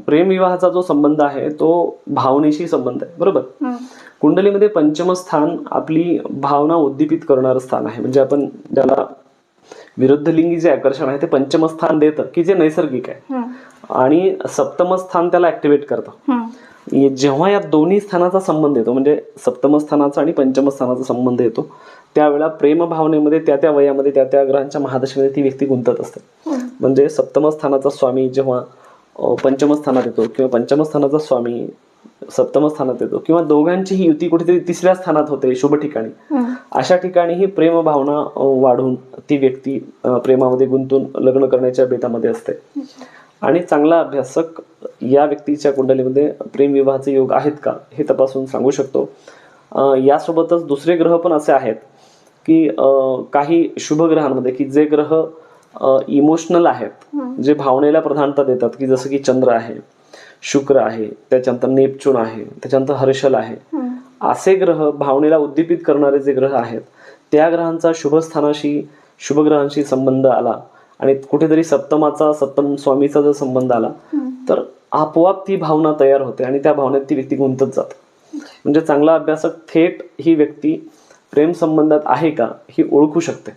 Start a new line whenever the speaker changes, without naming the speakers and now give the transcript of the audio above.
प्रेम विवाहाचा जो संबंध आहे तो भावनेशी संबंध आहे, बरोबर. कुंडलीमध्ये पंचम स्थान आपली भावना उद्दीपित करणारं स्थान आहे. म्हणजे आपण ज्याला विरुद्ध लिंगी जे आकर्षण आहे ते पंचम स्थान देतं की जे नैसर्गिक आहे, आणि सप्तम स्थान त्याला ऍक्टिव्हेट करतं. जेव्हा या दोन्ही स्थानाचा संबंध येतो, म्हणजे सप्तम स्थानाचा आणि पंचम स्थानाचा संबंध येतो, त्यावेळेला प्रेम भावनेमध्ये त्या त्या वयामध्ये त्या त्या ग्रहांच्या महादशेमध्ये ती व्यक्ती गुंतत असते. म्हणजे सप्तम स्थानाचा स्वामी जेव्हा पंचम स्थानात येतो, किंवा पंचम स्थानाचा स्वामी सप्तम स्थानात येतो, किंवा दोघांचीही युती कुठेतरी तिसऱ्या स्थानात होते शुभ ठिकाणी, अशा ठिकाणीही प्रेम भावना वाढून ती व्यक्ती प्रेमामध्ये गुंतून लग्न करण्याच्या बेतामध्ये असते. आणि चांगला अभ्यासक या व्यक्तीच्या कुंडलीमध्ये प्रेम विवाहाचे योग आहेत का हे तपासून सांगू शकतो. यासोबतच दुसरे ग्रह पण असे आहेत की काही शुभ ग्रहांमध्ये की जे ग्रह इमोशनल आहेत, जे भावनेला प्रधानता देतात, की जसं की चंद्र आहे, शुक्र आहे, त्याच्यानंतर नेपच्यून आहे, त्याच्यानंतर हर्षल आहे, असे ग्रह भावनेला उद्दीपित करणारे जे ग्रह आहेत त्या ग्रहांचा शुभ स्थानाशी शुभ ग्रहांशी संबंध आला आणि कुठेतरी सप्तम स्वामीचा जर संबंध आला तर आपोआप ती भावना तयार होते आणि त्या भावनेत ती व्यक्ती गुंतत जाते. म्हणजे चांगला अभ्यासक थेट ही व्यक्ती प्रेम संबंधात आहे का ही ओळखू शकते.